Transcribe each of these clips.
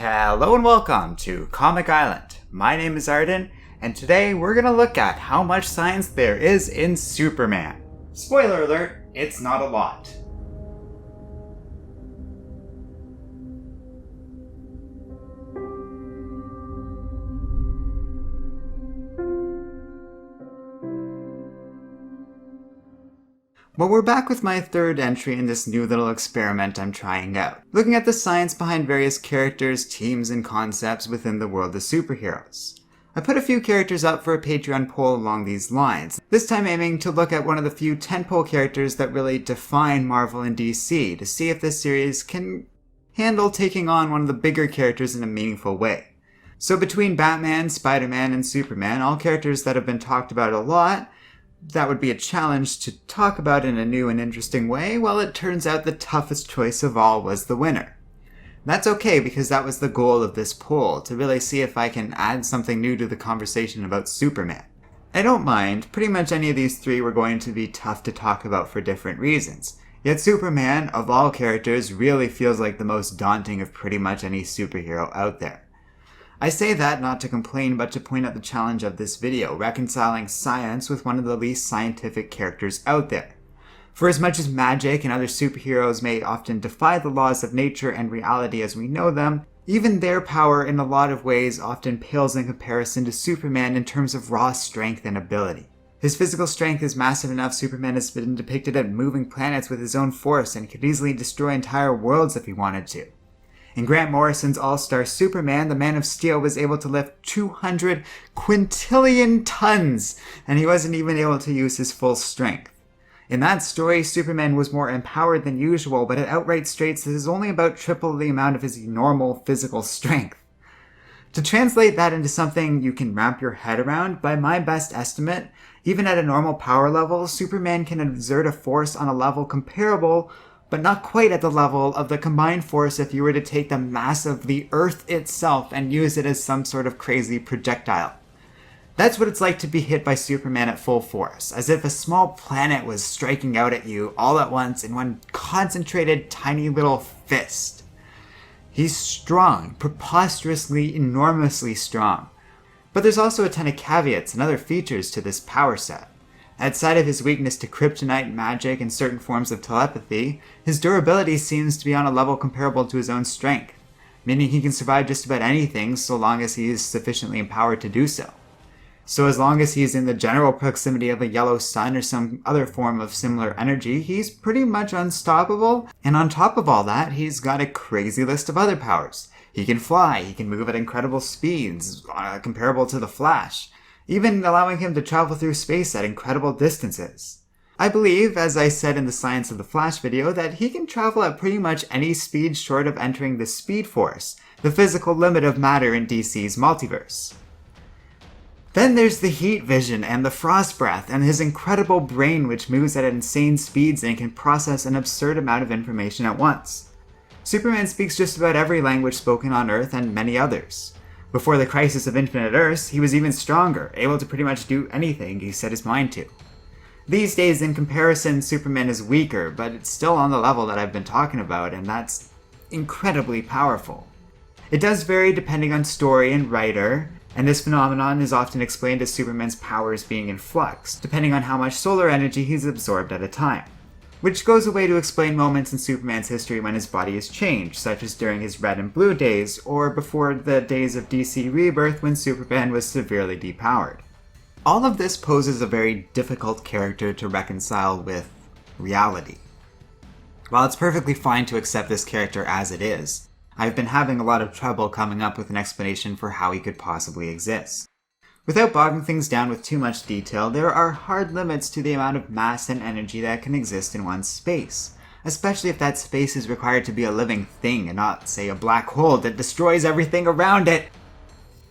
Hello and welcome to Comic Island. My name is Arden, and today we're going to look at how much science there is in Superman. Spoiler alert, it's not a lot. Well, we're back with my third entry in this new little experiment I'm trying out, looking at the science behind various characters, teams, and concepts within the world of superheroes. I put a few characters up for a Patreon poll along these lines, this time aiming to look at one of the few tentpole characters that really define Marvel and DC, to see if this series can handle taking on one of the bigger characters in a meaningful way. So between Batman, Spider-Man, and Superman, all characters that have been talked about a lot, that would be a challenge to talk about in a new and interesting way, well, it turns out the toughest choice of all was the winner. That's okay, because that was the goal of this poll, to really see if I can add something new to the conversation about Superman. I don't mind, pretty much any of these three were going to be tough to talk about for different reasons. Yet Superman, of all characters, really feels like the most daunting of pretty much any superhero out there. I say that not to complain, but to point out the challenge of this video, reconciling science with one of the least scientific characters out there. For as much as magic and other superheroes may often defy the laws of nature and reality as we know them, even their power in a lot of ways often pales in comparison to Superman in terms of raw strength and ability. His physical strength is massive enough. Superman has been depicted as moving planets with his own force and could easily destroy entire worlds if he wanted to. In Grant Morrison's All-Star Superman, the Man of Steel was able to lift 200 quintillion tons, and he wasn't even able to use his full strength. In that story, Superman was more empowered than usual, but it outright states this is only about triple the amount of his normal physical strength. To translate that into something you can wrap your head around, by my best estimate, even at a normal power level, Superman can exert a force on a level comparable, but not quite at the level of the combined force if you were to take the mass of the Earth itself and use it as some sort of crazy projectile. That's what it's like to be hit by Superman at full force, as if a small planet was striking out at you all at once in one concentrated tiny little fist. He's strong, preposterously, enormously strong. But there's also a ton of caveats and other features to this power set. Outside of his weakness to kryptonite, magic, and certain forms of telepathy, his durability seems to be on a level comparable to his own strength, meaning he can survive just about anything so long as he is sufficiently empowered to do so. So as long as he's in the general proximity of a yellow sun or some other form of similar energy, he's pretty much unstoppable, and on top of all that, he's got a crazy list of other powers. He can fly, he can move at incredible speeds, comparable to the Flash, even allowing him to travel through space at incredible distances. I believe, as I said in the Science of the Flash video, that he can travel at pretty much any speed short of entering the Speed Force, the physical limit of matter in DC's multiverse. Then there's the heat vision and the frost breath, and his incredible brain which moves at insane speeds and can process an absurd amount of information at once. Superman speaks just about every language spoken on Earth and many others. Before the Crisis of Infinite Earths, he was even stronger, able to pretty much do anything he set his mind to. These days, in comparison, Superman is weaker, but it's still on the level that I've been talking about, and that's incredibly powerful. It does vary depending on story and writer, and this phenomenon is often explained as Superman's powers being in flux, depending on how much solar energy he's absorbed at a time. Which goes away to explain moments in Superman's history when his body has changed, such as during his Red and Blue days, or before the days of DC Rebirth when Superman was severely depowered. All of this poses a very difficult character to reconcile with reality. While it's perfectly fine to accept this character as it is, I've been having a lot of trouble coming up with an explanation for how he could possibly exist. Without bogging things down with too much detail, there are hard limits to the amount of mass and energy that can exist in one space, especially if that space is required to be a living thing and not, say, a black hole that destroys everything around it.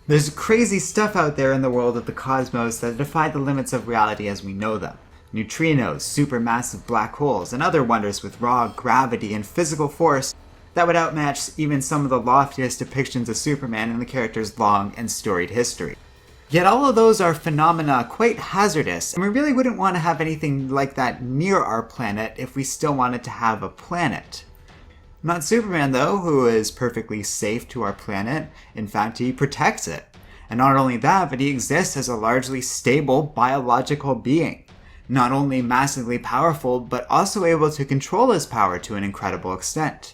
There's crazy stuff out there in the world of the cosmos that defy the limits of reality as we know them. Neutrinos, supermassive black holes, and other wonders with raw gravity and physical force that would outmatch even some of the loftiest depictions of Superman in the character's long and storied history. Yet all of those are phenomena quite hazardous, and we really wouldn't want to have anything like that near our planet if we still wanted to have a planet. Not Superman, though, who is perfectly safe to our planet. In fact, he protects it. And not only that, but he exists as a largely stable biological being. Not only massively powerful, but also able to control his power to an incredible extent.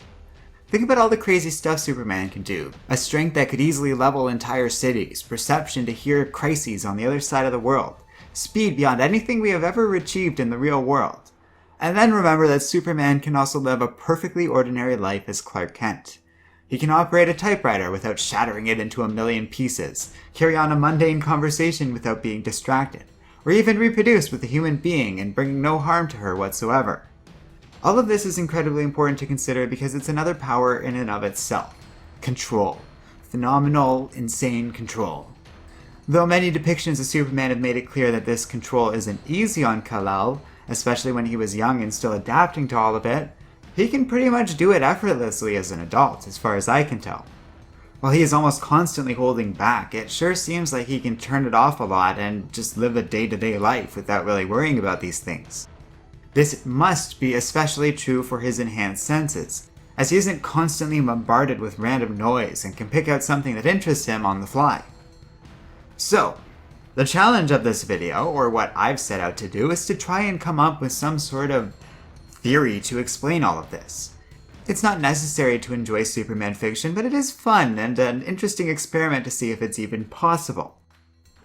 Think about all the crazy stuff Superman can do. A strength that could easily level entire cities, perception to hear crises on the other side of the world, speed beyond anything we have ever achieved in the real world. And then remember that Superman can also live a perfectly ordinary life as Clark Kent. He can operate a typewriter without shattering it into a million pieces, carry on a mundane conversation without being distracted, or even reproduce with a human being and bringing no harm to her whatsoever. All of this is incredibly important to consider because it's another power in and of itself. Control. Phenomenal, insane control. Though many depictions of Superman have made it clear that this control isn't easy on Kal-El, especially when he was young and still adapting to all of it, he can pretty much do it effortlessly as an adult, as far as I can tell. While he is almost constantly holding back, it sure seems like he can turn it off a lot and just live a day-to-day life without really worrying about these things. This must be especially true for his enhanced senses, as he isn't constantly bombarded with random noise and can pick out something that interests him on the fly. So, the challenge of this video, or what I've set out to do, is to try and come up with some sort of theory to explain all of this. It's not necessary to enjoy Superman fiction, but it is fun and an interesting experiment to see if it's even possible.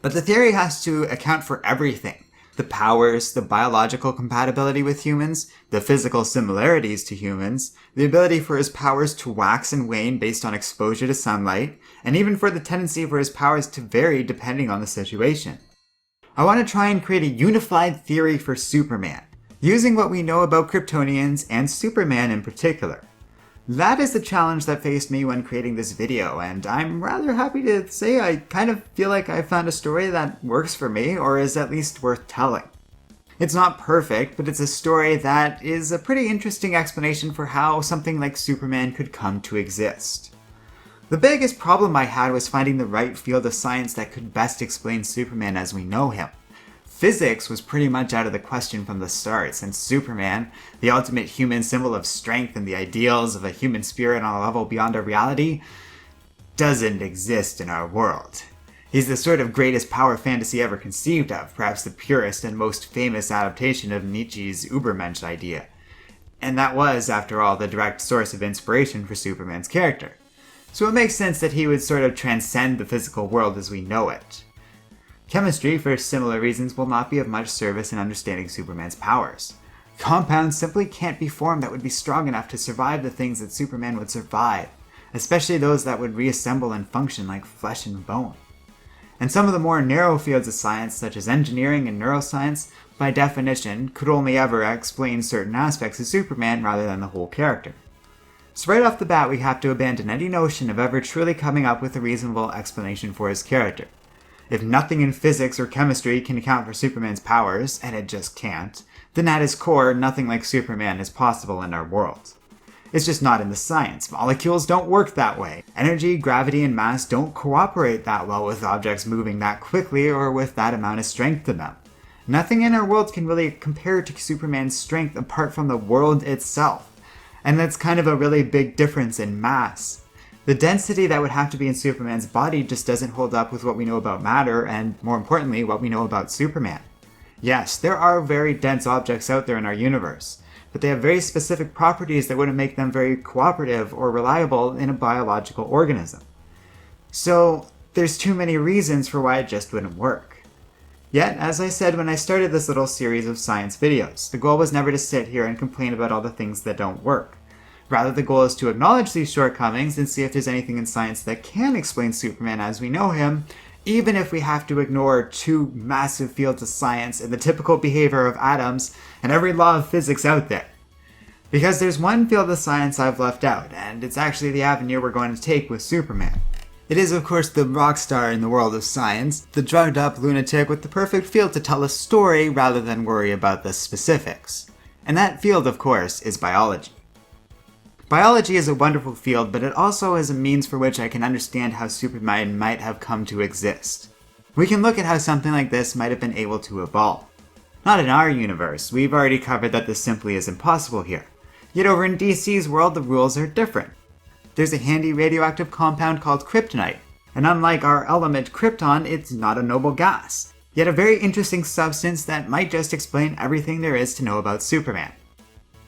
But the theory has to account for everything. The powers, the biological compatibility with humans, the physical similarities to humans, the ability for his powers to wax and wane based on exposure to sunlight, and even for the tendency for his powers to vary depending on the situation. I want to try and create a unified theory for Superman, using what we know about Kryptonians and Superman in particular. That is the challenge that faced me when creating this video, and I'm rather happy to say I kind of feel like I found a story that works for me, or is at least worth telling. It's not perfect, but it's a story that is a pretty interesting explanation for how something like Superman could come to exist. The biggest problem I had was finding the right field of science that could best explain Superman as we know him. Physics was pretty much out of the question from the start, since Superman, the ultimate human symbol of strength and the ideals of a human spirit on a level beyond our reality, doesn't exist in our world. He's the sort of greatest power fantasy ever conceived of, perhaps the purest and most famous adaptation of Nietzsche's Übermensch idea. And that was, after all, the direct source of inspiration for Superman's character. So it makes sense that he would sort of transcend the physical world as we know it. Chemistry, for similar reasons, will not be of much service in understanding Superman's powers. Compounds simply can't be formed that would be strong enough to survive the things that Superman would survive, especially those that would reassemble and function like flesh and bone. And some of the more narrow fields of science, such as engineering and neuroscience, by definition, could only ever explain certain aspects of Superman rather than the whole character. So right off the bat, we have to abandon any notion of ever truly coming up with a reasonable explanation for his character. If nothing in physics or chemistry can account for Superman's powers, and it just can't, then at his core, nothing like Superman is possible in our world. It's just not in the science. Molecules don't work that way. Energy, gravity, and mass don't cooperate that well with objects moving that quickly or with that amount of strength to them. Nothing in our world can really compare to Superman's strength apart from the world itself. And that's kind of a really big difference in mass. The density that would have to be in Superman's body just doesn't hold up with what we know about matter, and more importantly, what we know about Superman. Yes, there are very dense objects out there in our universe, but they have very specific properties that wouldn't make them very cooperative or reliable in a biological organism. So, there's too many reasons for why it just wouldn't work. Yet, as I said when I started this little series of science videos, the goal was never to sit here and complain about all the things that don't work. Rather, the goal is to acknowledge these shortcomings and see if there's anything in science that can explain Superman as we know him, even if we have to ignore two massive fields of science and the typical behavior of atoms and every law of physics out there. Because there's one field of science I've left out, and it's actually the avenue we're going to take with Superman. It is, of course, the rock star in the world of science, the drugged-up lunatic with the perfect field to tell a story rather than worry about the specifics. And that field, of course, is biology. Biology is a wonderful field, but it also is a means for which I can understand how Superman might have come to exist. We can look at how something like this might have been able to evolve. Not in our universe, we've already covered that this simply is impossible here. Yet over in DC's world, the rules are different. There's a handy radioactive compound called kryptonite, and unlike our element krypton, it's not a noble gas, yet a very interesting substance that might just explain everything there is to know about Superman.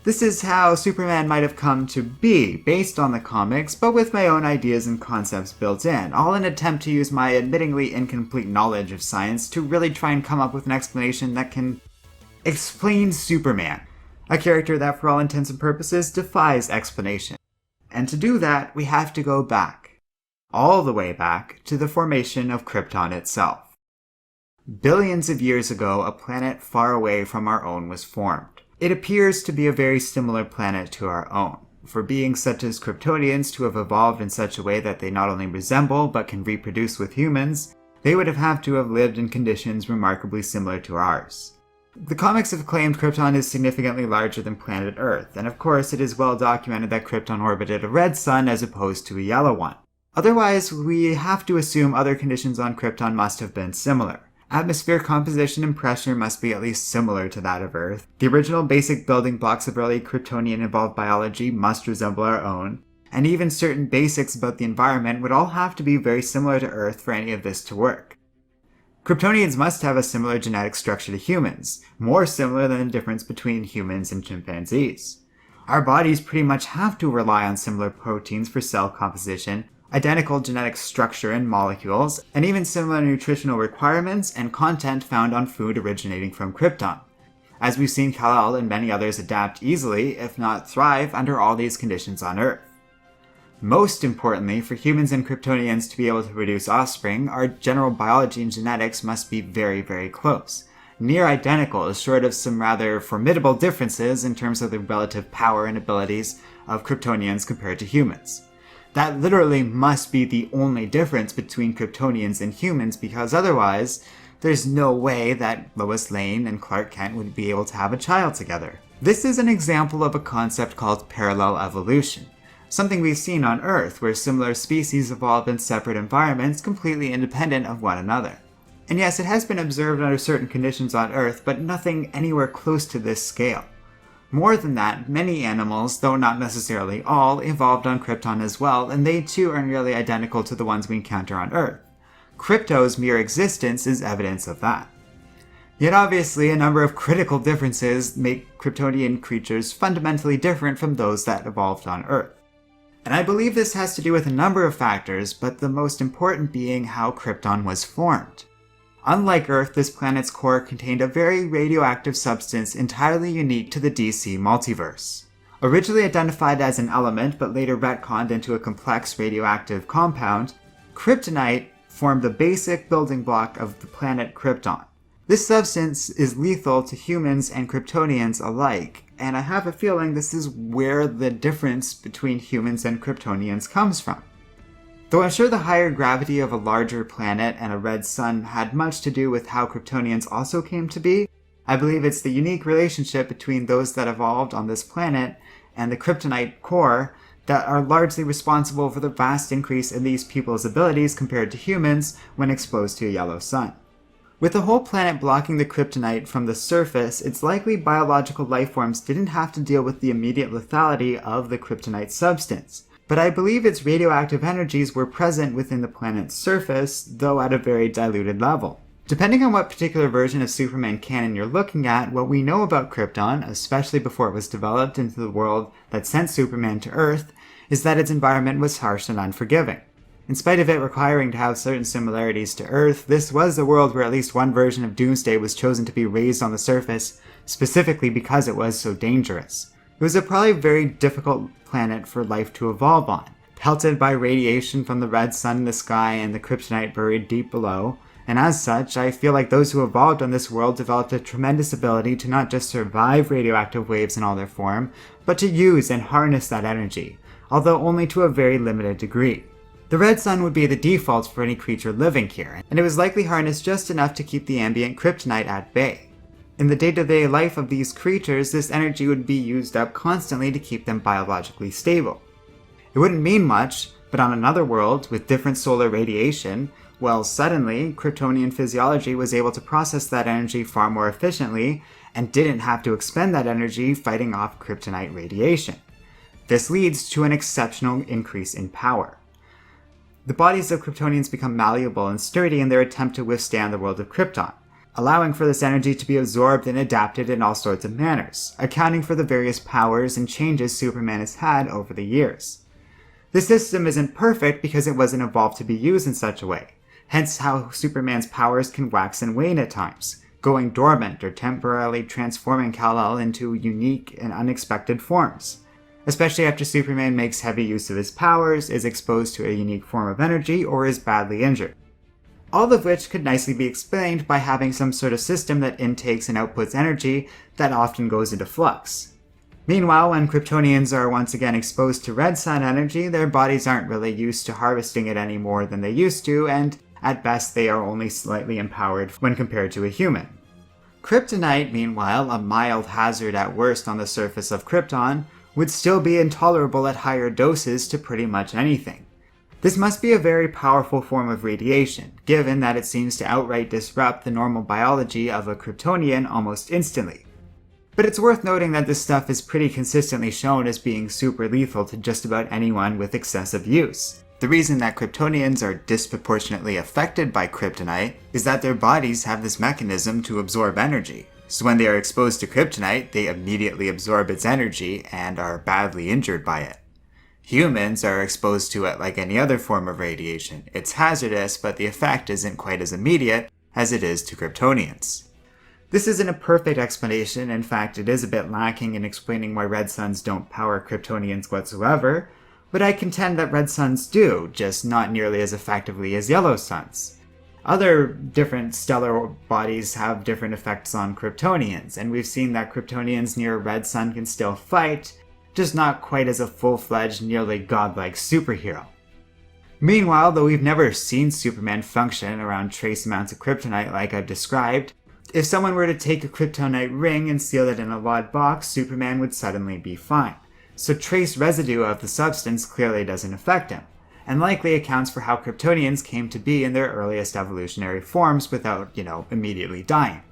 This is how Superman might have come to be, based on the comics, but with my own ideas and concepts built in, all in an attempt to use my admittingly incomplete knowledge of science to really try and come up with an explanation that can explain Superman, a character that for all intents and purposes defies explanation. And to do that, we have to go back, all the way back, to the formation of Krypton itself. Billions of years ago, a planet far away from our own was formed. It appears to be a very similar planet to our own, for beings such as Kryptonians to have evolved in such a way that they not only resemble but can reproduce with humans, they would have had to have lived in conditions remarkably similar to ours. The comics have claimed Krypton is significantly larger than planet Earth, and of course it is well documented that Krypton orbited a red sun as opposed to a yellow one. Otherwise, we have to assume other conditions on Krypton must have been similar. Atmosphere composition and pressure must be at least similar to that of Earth. The original basic building blocks of early Kryptonian evolved biology must resemble our own, and even certain basics about the environment would all have to be very similar to Earth for any of this to work. Kryptonians must have a similar genetic structure to humans, more similar than the difference between humans and chimpanzees. Our bodies pretty much have to rely on similar proteins for cell composition, identical genetic structure and molecules, and even similar nutritional requirements and content found on food originating from Krypton. As we've seen Kal-El and many others adapt easily, if not thrive, under all these conditions on Earth. Most importantly, for humans and Kryptonians to be able to produce offspring, our general biology and genetics must be very, very close. Near identical, short of some rather formidable differences in terms of the relative power and abilities of Kryptonians compared to humans. That literally must be the only difference between Kryptonians and humans, because otherwise, there's no way that Lois Lane and Clark Kent would be able to have a child together. This is an example of a concept called parallel evolution, something we've seen on Earth, where similar species evolve in separate environments completely independent of one another. And yes, it has been observed under certain conditions on Earth, but nothing anywhere close to this scale. More than that, many animals, though not necessarily all, evolved on Krypton as well, and they too are nearly identical to the ones we encounter on Earth. Krypto's mere existence is evidence of that. Yet obviously, a number of critical differences make Kryptonian creatures fundamentally different from those that evolved on Earth. And I believe this has to do with a number of factors, but the most important being how Krypton was formed. Unlike Earth, this planet's core contained a very radioactive substance entirely unique to the DC multiverse. Originally identified as an element but later retconned into a complex radioactive compound, kryptonite formed the basic building block of the planet Krypton. This substance is lethal to humans and Kryptonians alike, and I have a feeling this is where the difference between humans and Kryptonians comes from. Though I'm sure the higher gravity of a larger planet and a red sun had much to do with how Kryptonians also came to be, I believe it's the unique relationship between those that evolved on this planet and the kryptonite core that are largely responsible for the vast increase in these people's abilities compared to humans when exposed to a yellow sun. With the whole planet blocking the kryptonite from the surface, it's likely biological life forms didn't have to deal with the immediate lethality of the kryptonite substance. But I believe its radioactive energies were present within the planet's surface, though at a very diluted level. Depending on what particular version of Superman canon you're looking at, what we know about Krypton, especially before it was developed into the world that sent Superman to Earth, is that its environment was harsh and unforgiving. In spite of it requiring to have certain similarities to Earth, this was a world where at least one version of Doomsday was chosen to be raised on the surface, specifically because it was so dangerous. It was a probably very difficult planet for life to evolve on, pelted by radiation from the red sun in the sky and the kryptonite buried deep below, and as such, I feel like those who evolved on this world developed a tremendous ability to not just survive radioactive waves in all their form, but to use and harness that energy, although only to a very limited degree. The red sun would be the default for any creature living here, and it was likely harnessed just enough to keep the ambient kryptonite at bay. In the day-to-day life of these creatures, this energy would be used up constantly to keep them biologically stable. It wouldn't mean much, but on another world, with different solar radiation, well, suddenly, Kryptonian physiology was able to process that energy far more efficiently, and didn't have to expend that energy fighting off kryptonite radiation. This leads to an exceptional increase in power. The bodies of Kryptonians become malleable and sturdy in their attempt to withstand the world of Krypton, allowing for this energy to be absorbed and adapted in all sorts of manners, accounting for the various powers and changes Superman has had over the years. This system isn't perfect because it wasn't evolved to be used in such a way, hence how Superman's powers can wax and wane at times, going dormant or temporarily transforming Kal-El into unique and unexpected forms, especially after Superman makes heavy use of his powers, is exposed to a unique form of energy, or is badly injured. All of which could nicely be explained by having some sort of system that intakes and outputs energy that often goes into flux. Meanwhile, when Kryptonians are once again exposed to red sun energy, their bodies aren't really used to harvesting it any more than they used to, and at best they are only slightly empowered when compared to a human. Kryptonite, meanwhile, a mild hazard at worst on the surface of Krypton, would still be intolerable at higher doses to pretty much anything. This must be a very powerful form of radiation, given that it seems to outright disrupt the normal biology of a Kryptonian almost instantly. But it's worth noting that this stuff is pretty consistently shown as being super lethal to just about anyone with excessive use. The reason that Kryptonians are disproportionately affected by kryptonite is that their bodies have this mechanism to absorb energy. So when they are exposed to kryptonite, they immediately absorb its energy and are badly injured by it. Humans are exposed to it like any other form of radiation. It's hazardous, but the effect isn't quite as immediate as it is to Kryptonians. This isn't a perfect explanation. In fact, it is a bit lacking in explaining why red suns don't power Kryptonians whatsoever, but I contend that red suns do, just not nearly as effectively as yellow suns. Other different stellar bodies have different effects on Kryptonians, and we've seen that Kryptonians near a red sun can still fight, just not quite as a full-fledged, nearly godlike superhero. Meanwhile, though we've never seen Superman function around trace amounts of kryptonite like I've described, if someone were to take a kryptonite ring and seal it in a locked box, Superman would suddenly be fine. So trace residue of the substance clearly doesn't affect him, and likely accounts for how Kryptonians came to be in their earliest evolutionary forms without, immediately dying.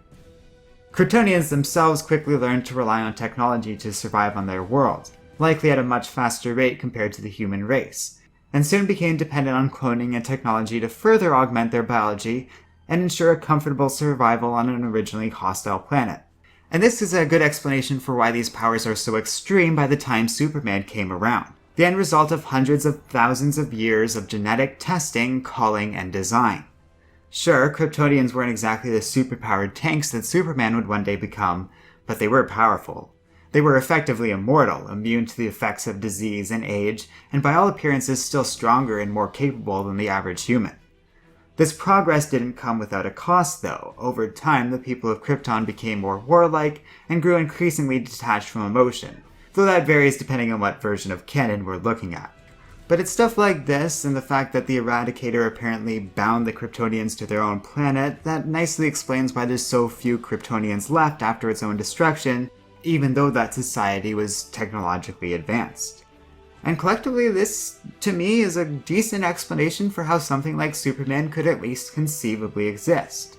Kryptonians themselves quickly learned to rely on technology to survive on their world, likely at a much faster rate compared to the human race, and soon became dependent on cloning and technology to further augment their biology and ensure a comfortable survival on an originally hostile planet. And this is a good explanation for why these powers are so extreme by the time Superman came around, the end result of hundreds of thousands of years of genetic testing, culling, and design. Sure, Kryptonians weren't exactly the superpowered tanks that Superman would one day become, but they were powerful. They were effectively immortal, immune to the effects of disease and age, and by all appearances still stronger and more capable than the average human. This progress didn't come without a cost, though. Over time, the people of Krypton became more warlike and grew increasingly detached from emotion, though that varies depending on what version of canon we're looking at. But it's stuff like this, and the fact that the Eradicator apparently bound the Kryptonians to their own planet, that nicely explains why there's so few Kryptonians left after its own destruction, even though that society was technologically advanced. And collectively, this, to me, is a decent explanation for how something like Superman could at least conceivably exist.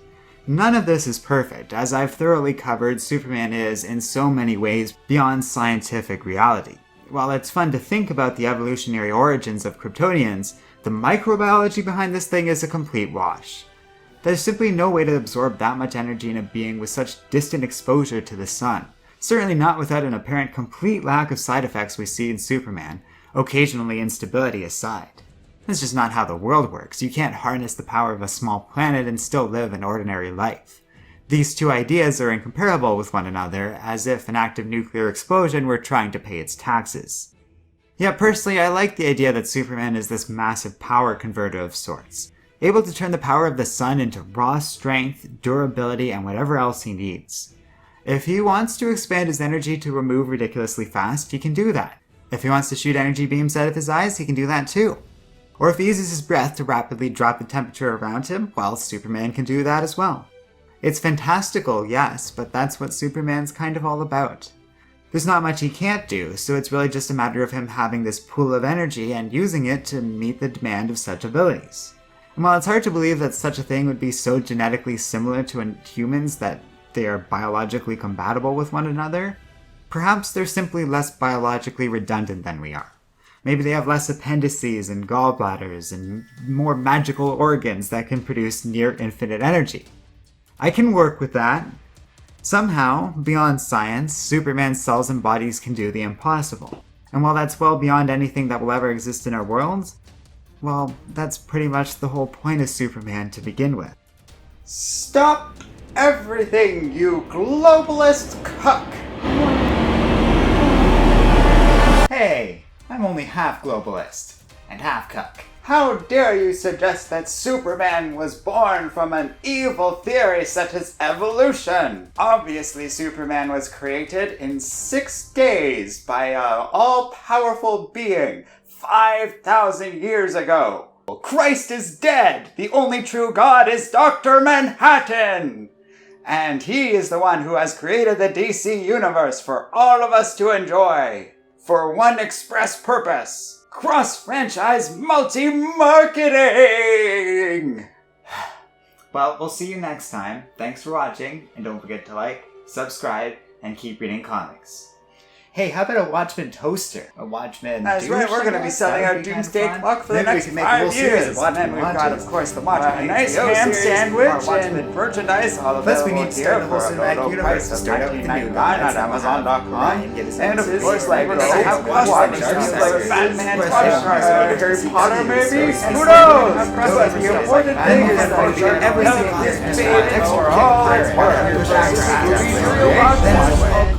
None of this is perfect. As I've thoroughly covered, Superman is, in so many ways, beyond scientific reality. While it's fun to think about the evolutionary origins of Kryptonians, the microbiology behind this thing is a complete wash. There's simply no way to absorb that much energy in a being with such distant exposure to the sun. Certainly not without an apparent complete lack of side effects we see in Superman, occasionally instability aside. That's just not how the world works. You can't harness the power of a small planet and still live an ordinary life. These two ideas are incomparable with one another, as if an active nuclear explosion were trying to pay its taxes. Yet personally, I like the idea that Superman is this massive power converter of sorts, able to turn the power of the sun into raw strength, durability, and whatever else he needs. If he wants to expand his energy to remove ridiculously fast, he can do that. If he wants to shoot energy beams out of his eyes, he can do that too. Or if he uses his breath to rapidly drop the temperature around him, well, Superman can do that as well. It's fantastical, yes, but that's what Superman's kind of all about. There's not much he can't do, so it's really just a matter of him having this pool of energy and using it to meet the demand of such abilities. And while it's hard to believe that such a thing would be so genetically similar to humans that they are biologically compatible with one another. Perhaps they're simply less biologically redundant than we are. Maybe they have less appendices and gallbladders and more magical organs that can produce near infinite energy. I can work with that. Somehow, beyond science, Superman's cells and bodies can do the impossible. And while that's well beyond anything that will ever exist in our world, well, that's pretty much the whole point of Superman to begin with. Stop everything, you globalist cuck! Hey, I'm only half globalist and half cuck. How dare you suggest that Superman was born from an evil theory such as evolution? Obviously, Superman was created in 6 days by an all-powerful being 5,000 years ago. Christ is dead! The only true God is Dr. Manhattan! And he is the one who has created the DC Universe for all of us to enjoy. For one express purpose. Cross-franchise multi-marketing! Well, we'll see you next time. Thanks for watching, and don't forget to like, subscribe, and keep reading comics. Hey, how about a Watchmen toaster? A Watchmen That's right, we're going to be selling our Doomsday Clock for the next 5 years. And then we've got, of course, the Watchmen nice ham sandwich and merchandise. All of Plus, we need to start a whole cinematic universe to start out with the new guy on Amazon.com. And of course, like, we're going to have watchers like Batman, Harry Potter, maybe? Who knows? But the important thing is that everything is paid for all.